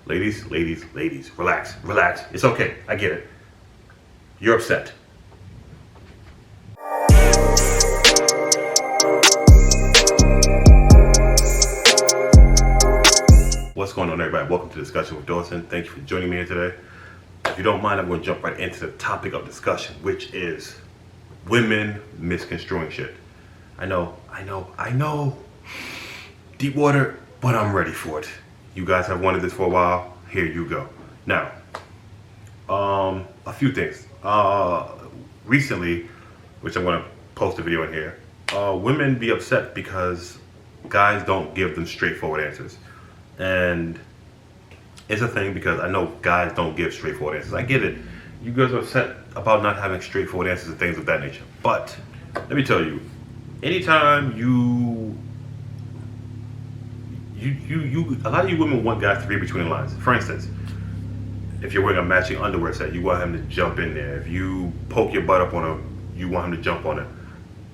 Ladies, relax. It's okay. I get it. You're upset. What's going on, everybody? Welcome to Discussion with Dawson. Thank you for joining me here today. If you don't mind, I'm going to jump right into the topic of discussion, which is women misconstruing shit. I know. Deep water, but I'm ready for it. You guys have wanted this for a while. Here you go. Now, a few things. Recently, which I'm going to post a video in here, women be upset because guys don't give them straightforward answers. And it's a thing because I know guys don't give straightforward answers. I get it. You guys are upset about not having straightforward answers and things of that nature. But let me tell you, anytime a lot of you women want guys to read between the lines. For instance, if you're wearing a matching underwear set, you want him to jump in there. If you poke your butt up on him, you want him to jump on it.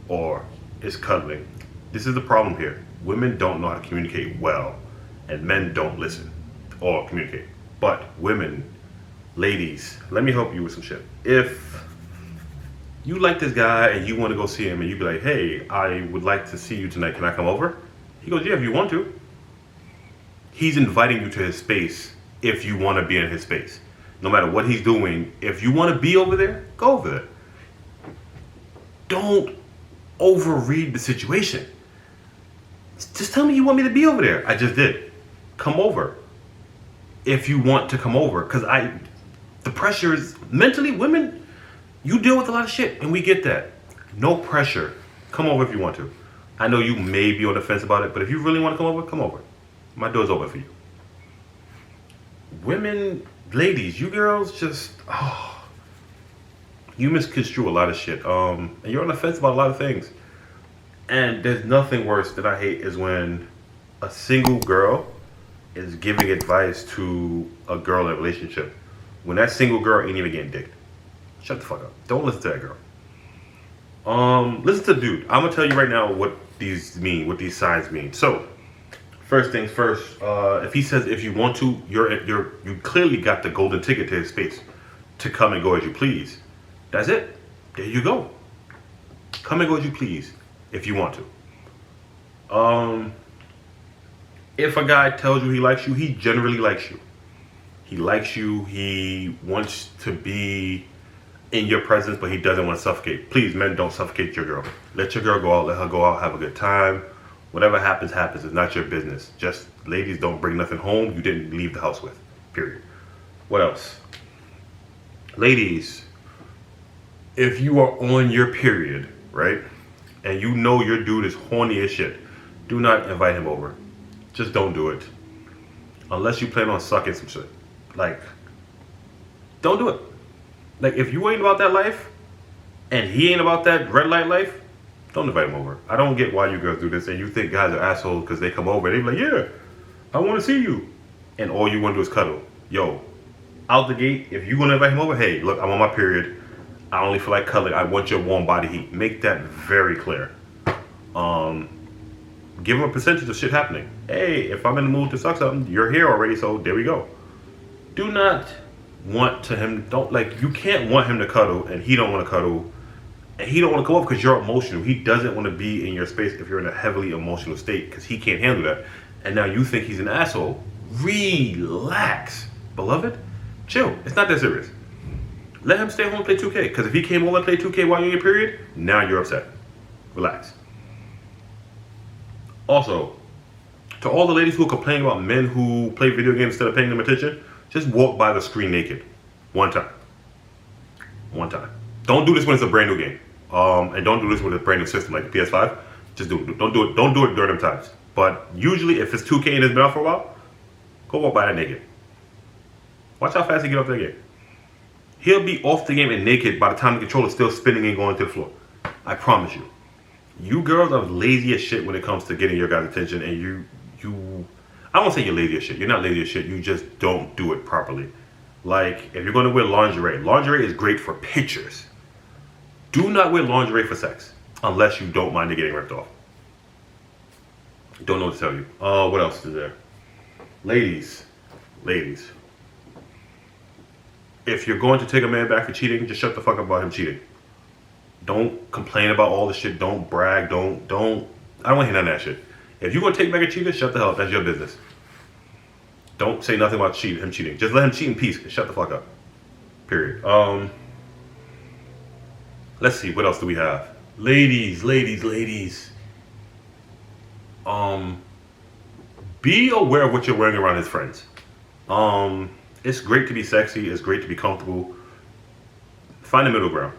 Or it's cuddling. This is the problem here. Women don't know how to communicate well, and men don't listen or communicate. But women, ladies, let me help you with some shit. If you like this guy and you want to go see him and you be like, hey, I would like to see you tonight. Can I come over? He goes, yeah, if you want to. He's inviting you to his space if you want to be in his space. No matter what he's doing, if you want to be over there, go over there. Don't overread the situation. Just tell me you want me to be over there. I just did. Come over. If you want to come over. Because the pressure is, mentally, women, you deal with a lot of shit and we get that. No pressure. Come over if you want to. I know you may be on the fence about it, but if you really want to come over, come over. My door's open for you. Women, ladies, you girls just, you misconstrue a lot of shit. And you're on the fence about a lot of things. And there's nothing worse that I hate is when a single girl is giving advice to a girl in a relationship when that single girl ain't even getting dicked. Shut the fuck up. Don't listen to that girl. Listen to the dude. I'm gonna tell you right now what these mean, what these signs mean. So, first things first, if he says if you want to, you clearly got the golden ticket to his space to come and go as you please. That's it. There you go. Come and go as you please if you want to. If a guy tells you he likes you, he generally likes you. He likes you. He wants to be in your presence, but he doesn't want to suffocate. Please, men, don't suffocate your girl. Let your girl go out. Let her go out. Have a good time. Whatever happens, happens. It's not your business. Just, ladies, don't bring nothing home you didn't leave the house with. Period. What else? Ladies, if you are on your period, right, and you know your dude is horny as shit, do not invite him over. Just don't do it. Unless you plan on sucking some shit. Like, don't do it. Like, if you ain't about that life, and he ain't about that red light life, don't invite him over. I don't get why you girls do this, and you think guys are assholes because they come over and they be like, yeah, I want to see you. And all you want to do is cuddle. Yo, out the gate, if you want to invite him over, hey, look, I'm on my period. I only feel like cuddling. I want your warm body heat. Make that very clear. Give him a percentage of shit happening. Hey, if I'm in the mood to suck something, you're here already, so there we go. Do not want to him, you can't want him to cuddle, and he don't want to cuddle, and he don't want to come over because you're emotional. He doesn't want to be in your space if you're in a heavily emotional state because he can't handle that. And now you think he's an asshole. Relax, beloved. Chill. It's not that serious. Let him stay home and play 2K. Because if he came over and played 2K while you're in your period, now you're upset. Relax. Also, to all the ladies who are complaining about men who play video games instead of paying them attention, just walk by the screen naked. One time. Don't do this when it's a brand new game. And don't do this with a brand new system like the PS5. Just don't do it during them times. But usually if it's 2K and it's been out for a while, go walk by that naked. Watch how fast he get off that game. He'll be off the game and naked by the time the controller's still spinning and going to the floor. I promise you. You girls are lazy as shit when it comes to getting your guys' attention, and I won't say you're lazy as shit. You're not lazy as shit. You just don't do it properly. Like, if you're going to wear lingerie is great for pictures. Do not wear lingerie for sex unless you don't mind it getting ripped off. Don't know what to tell you. What else is there? Ladies, Ladies, if you're going to take a man back for cheating, just shut the fuck up about him cheating. Don't complain about all the shit. Don't brag. Don't. I don't want to hear none of that shit. If you're gonna take back a cheater, shut the hell up. That's your business. Don't say nothing about him cheating. Just let him cheat in peace. Shut the fuck up. Period. Let's see. What else do we have? Ladies. Be aware of what you're wearing around his friends. It's great to be sexy. It's great to be comfortable. Find a middle ground.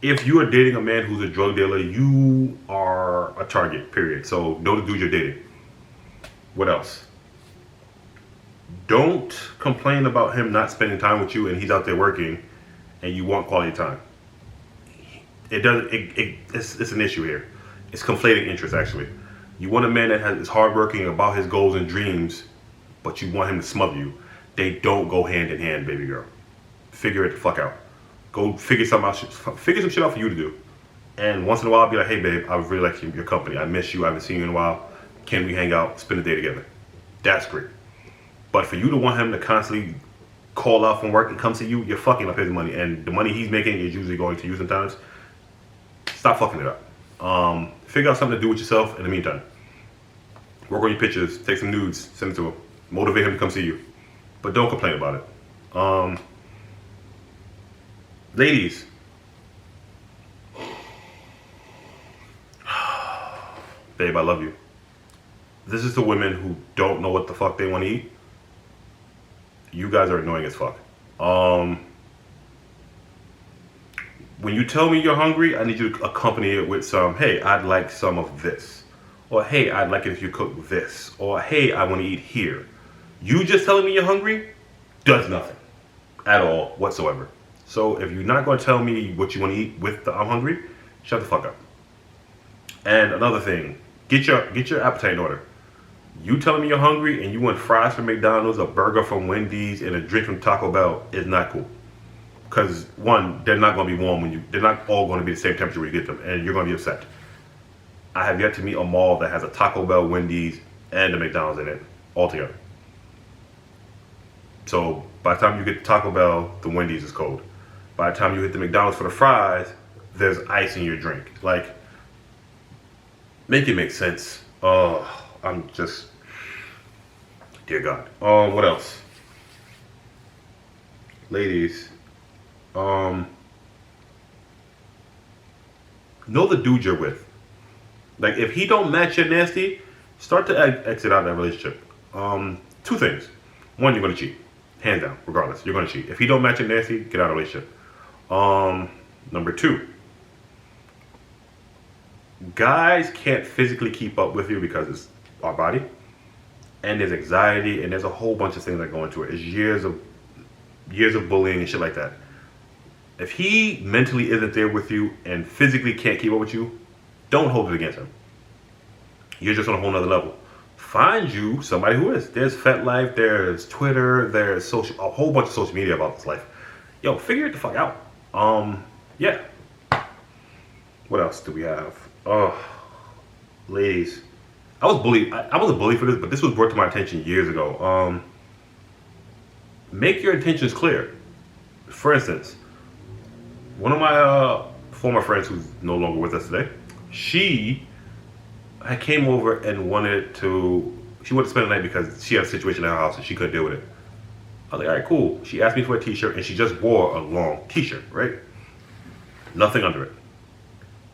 If you are dating a man who's a drug dealer, you are a target, period. So know the dude you're dating. What else? Don't complain about him not spending time with you and he's out there working and you want quality time. It's an issue here. It's conflating interests, actually. You want a man that is hardworking about his goals and dreams, but you want him to smother you. They don't go hand in hand, baby girl. Figure it the fuck out. Go figure something out. Figure some shit out for you to do. And once in a while, be like, hey, babe, I really like your company. I miss you. I haven't seen you in a while. Can we hang out, spend a day together? That's great. But for you to want him to constantly call out from work and come see you, you're fucking up his money. And the money he's making is usually going to you sometimes. Stop fucking it up. Figure out something to do with yourself in the meantime. Work on your pictures. Take some nudes. Send it to him. Motivate him to come see you. But don't complain about it. Ladies, babe, I love you. This is the women who don't know what the fuck they want to eat. You guys are annoying as fuck. When you tell me you're hungry, I need you to accompany it with some, hey, I'd like some of this. Or, hey, I'd like it if you cook this. Or, hey, I want to eat here. You just telling me you're hungry does nothing at all whatsoever. So if you're not going to tell me what you want to eat with the I'm hungry, shut the fuck up. And another thing, get your appetite in order. You telling me you're hungry and you want fries from McDonald's, a burger from Wendy's, and a drink from Taco Bell is not cool. Because one, they're not going to be warm they're not all going to be the same temperature when you get them, and you're going to be upset. I have yet to meet a mall that has a Taco Bell, Wendy's, and a McDonald's in it all together. So by the time you get to Taco Bell, the Wendy's is cold. By the time you hit the McDonald's for the fries, there's ice in your drink. Like, make it make sense. Oh, I'm just, dear God. What else? Ladies, know the dude you're with. Like, if he don't match your nasty, start to exit out of that relationship. Two things. One, you're gonna cheat. Hands down, regardless, you're gonna cheat. If he don't match your nasty, get out of the relationship. Number two, guys can't physically keep up with you because it's our body, and there's anxiety, and there's a whole bunch of things that go into it. It's years of bullying and shit like that. If he mentally isn't there with you and physically can't keep up with you, don't hold it against him. You're just on a whole nother level. Find you somebody who is. There's FetLife, there's Twitter, there's a whole bunch of social media about this life. Yo, figure it the fuck out. Yeah. What else do we have? Oh, ladies. I was bullied. I was a bully for this, but this was brought to my attention years ago. Make your intentions clear. For instance, one of my former friends who's no longer with us today, she came over and she wanted to spend the night because she had a situation in her house and she couldn't deal with it. I was like, all right, cool. She asked me for a t-shirt and she just wore a long t-shirt, right? Nothing under it.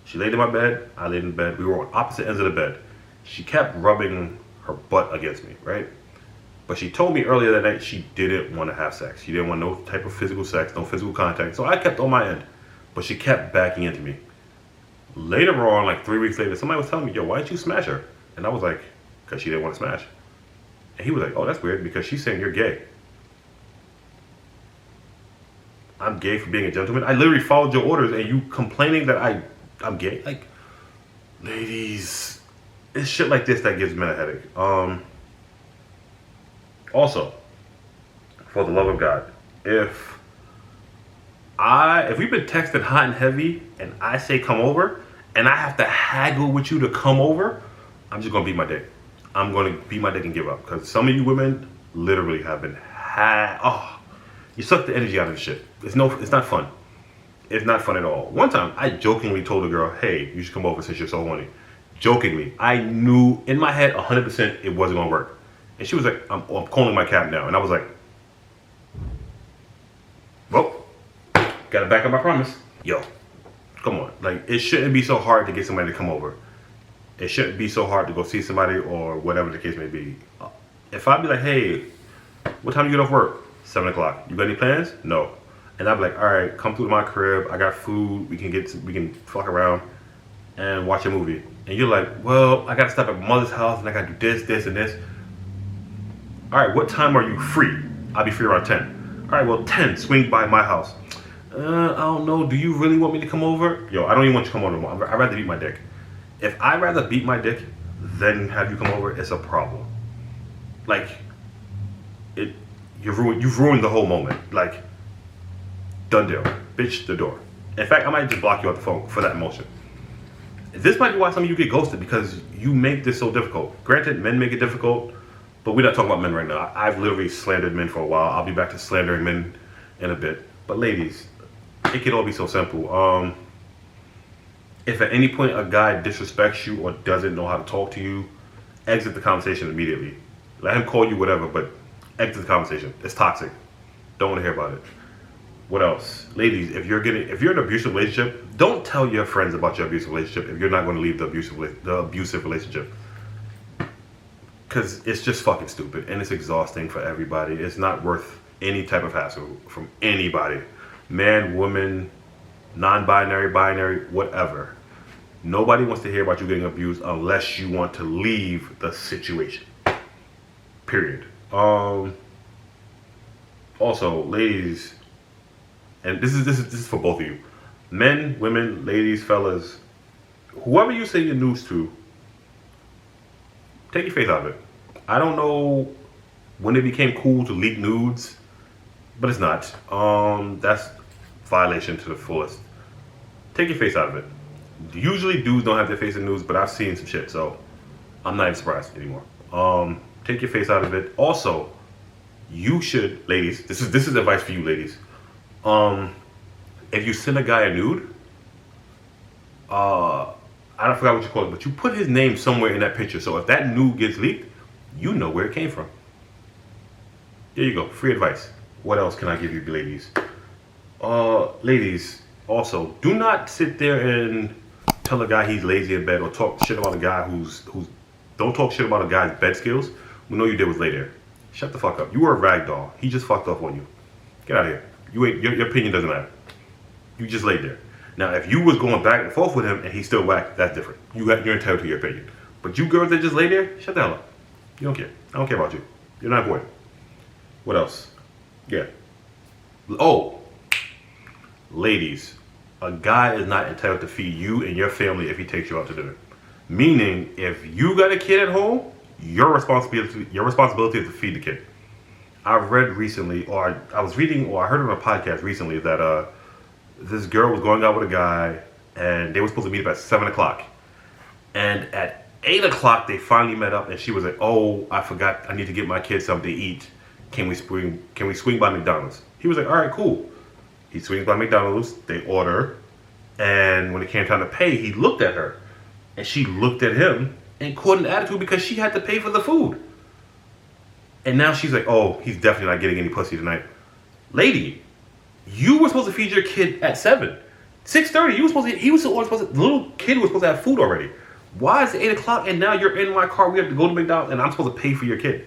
She laid in my bed, I laid in bed. We were on opposite ends of the bed. She kept rubbing her butt against me, right? But she told me earlier that night she didn't want to have sex. She didn't want no type of physical sex, no physical contact. So I kept on my end. But she kept backing into me. Later on, like 3 weeks later, somebody was telling me, yo, why didn't you smash her? And I was like, because she didn't want to smash. And he was like, oh, that's weird because she's saying you're gay. I'm gay for being a gentleman. I literally followed your orders and you complaining that I'm gay? Like, ladies, it's shit like this that gives men a headache. Also, for the love of God, if we've been texting hot and heavy and I say come over and I have to haggle with you to come over, I'm just gonna beat my dick. I'm going to beat my dick and give up. Because some of you women literally have been you suck the energy out of the shit. It's not fun. It's not fun at all. One time, I jokingly told a girl, hey, you should come over since you're so horny. Jokingly. I knew in my head 100% it wasn't going to work. And she was like, I'm calling my cab now. And I was like, well, got to back up my promise. Yo, come on. Like, it shouldn't be so hard to get somebody to come over. It shouldn't be so hard to go see somebody or whatever the case may be. If I'd be like, hey, what time you get off work? 7 o'clock. You got any plans? No. And I'd be like, all right, come through to my crib. I got food. We can fuck around and watch a movie. And you're like, well, I got to stop at my mother's house and I got to do this, and this. All right, what time are you free? I'll be free around 10. All right, well, 10, swing by my house. I don't know. Do you really want me to come over? Yo, I don't even want you to come over no more. I'd rather beat my dick. If I'd rather beat my dick than have you come over, it's a problem. Like, you've ruined the whole moment. Like, done deal. Bitch, the door. In fact, I might just block you off the phone for that emotion. This might be why some of you get ghosted, because you make this so difficult. Granted, men make it difficult, but we're not talking about men right now. I've literally slandered men for a while. I'll be back to slandering men in a bit. But ladies, it could all be so simple. If at any point a guy disrespects you or doesn't know how to talk to you, exit the conversation immediately. Let him call you whatever, but exit the conversation. It's toxic. Don't want to hear about it. What else? Ladies, if you're in an abusive relationship, don't tell your friends about your abusive relationship if you're not going to leave the abusive relationship. Because it's just fucking stupid and it's exhausting for everybody. It's not worth any type of hassle from anybody. Man, woman, non-binary, binary, whatever. Nobody wants to hear about you getting abused unless you want to leave the situation. Period. Also, ladies, and this is for both of you. Men, women, ladies, fellas, whoever you say your news to, take your face out of it. I don't know when it became cool to leak nudes, but it's not. That's violation to the fullest. Take your face out of it. Usually dudes don't have their face in news, but I've seen some shit, so I'm not even surprised anymore. Take your face out of it. Also, you should, ladies, this is advice for you ladies. If you send a guy a nude, I don't forget what you call it, but you put his name somewhere in that picture. So if that nude gets leaked, you know where it came from. There you go, free advice. What else can I give you, ladies? Ladies, also, do not sit there and tell a guy he's lazy in bed or talk shit about a guy who's don't talk shit about a guy's bed skills. We know you did was lay there. Shut the fuck up. You were a rag doll. He just fucked off on you. Get out of here. Your opinion doesn't matter. You just laid there. Now, if you was going back and forth with him and he still whacked, that's different. You're entitled to your opinion. But you girls that just lay there, shut the hell up. You don't care. I don't care about you. You're not important. What else? Yeah. Oh, ladies, a guy is not entitled to feed you and your family if he takes you out to dinner. Meaning, if you got a kid at home, your responsibility is to feed the kid. I've read recently, or I was reading, or I heard on a podcast recently that this girl was going out with a guy, and they were supposed to meet up at 7 o'clock. And at 8 o'clock, they finally met up, and she was like, "Oh, I forgot. I need to get my kids something to eat. Can we swing by McDonald's?" He was like, "All right, cool." He swings by McDonald's. They order, and when it came time to pay, he looked at her, and she looked at him and caught an attitude because she had to pay for the food. And now she's like, "Oh, he's definitely not getting any pussy tonight." Lady, you were supposed to feed your kid at 7. 6:30, the little kid was supposed to have food already. Why is it 8 o'clock and now you're in my car, we have to go to McDonald's and I'm supposed to pay for your kid?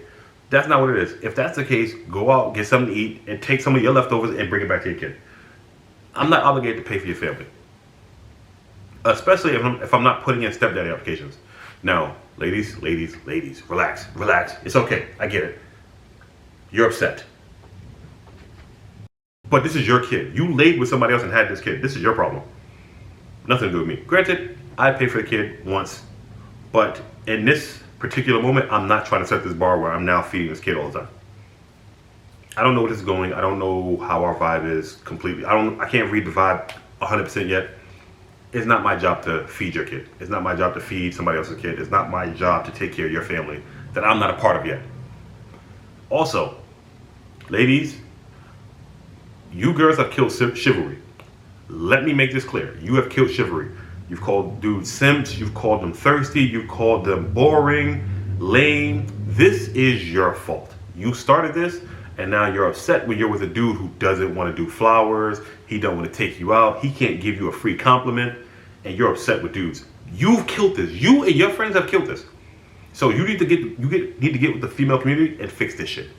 That's not what it is. If that's the case, go out, get something to eat, and take some of your leftovers and bring it back to your kid. I'm not obligated to pay for your family. Especially if I'm not putting in stepdaddy applications. Now, ladies, relax. It's okay, I get it. You're upset. But this is your kid. You laid with somebody else and had this kid. This is your problem. Nothing to do with me. Granted, I paid for the kid once, but in this particular moment, I'm not trying to set this bar where I'm now feeding this kid all the time. I don't know where this is going. I don't know how our vibe is completely. I can't read the vibe 100% yet. It's not my job to feed your kid. It's not my job to feed somebody else's kid. It's not my job to take care of your family. that I'm not a part of yet. Also, ladies, you girls have killed chivalry. Let me make this clear. You have killed chivalry. You've called dudes simps, you've called them thirsty, you've called them boring, lame. This is your fault. You started this, and now you're upset when you're with a dude who doesn't want to do flowers, he don't want to take you out, he can't give you a free compliment, and you're upset with dudes. You've killed this. You and your friends have killed this. So you need to get with the female community and fix this shit.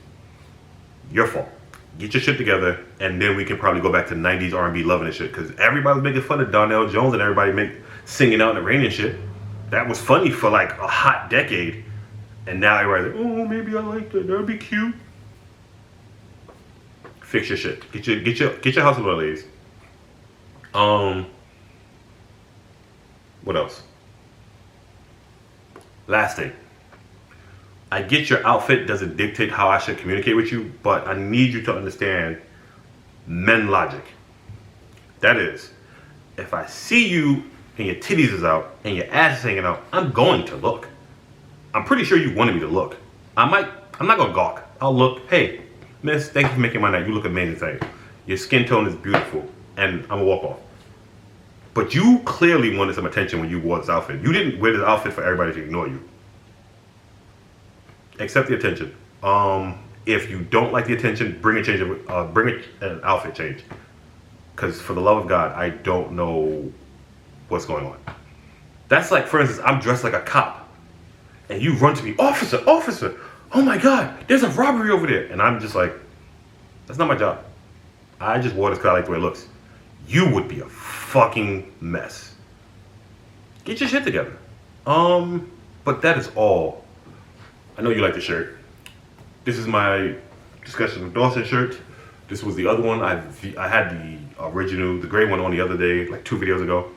Your fault. Get your shit together, and then we can probably go back to 90s R&B loving and shit. Because everybody was making fun of Donnell Jones and everybody singing out in the rain and shit. That was funny for like a hot decade. And now everybody's like, oh, maybe I like that. That'd be cute. Fix your shit. Get your house in order, ladies. What else? Last thing. I get your outfit doesn't dictate how I should communicate with you, but I need you to understand men logic. That is, if I see you and your titties is out and your ass is hanging out, I'm going to look. I'm pretty sure you wanted me to look. I'm not gonna gawk. I'll look, hey, miss, thank you for making my night. You look amazing today. Your skin tone is beautiful, and I'm gonna walk off. But you clearly wanted some attention when you wore this outfit. You didn't wear this outfit for everybody to ignore you. Accept the attention. If you don't like the attention, bring an outfit change. Because for the love of God, I don't know what's going on. That's like, for instance, I'm dressed like a cop, and you run to me, officer, oh my God, there's a robbery over there. And I'm just like, that's not my job. I just wore this because I like the way it looks. You would be a fucking mess. Get your shit together. But that is all. I know you like the shirt. This is my discussion with Dawson shirt. This was the other one. I had the original, the gray one on the other day, like 2 videos ago.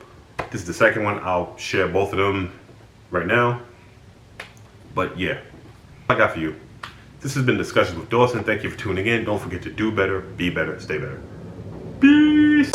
This is the second one. I'll share both of them right now. But yeah, I got for you. This has been Discussions with Dawson. Thank you for tuning in. Don't forget to do better, be better, stay better. Peace.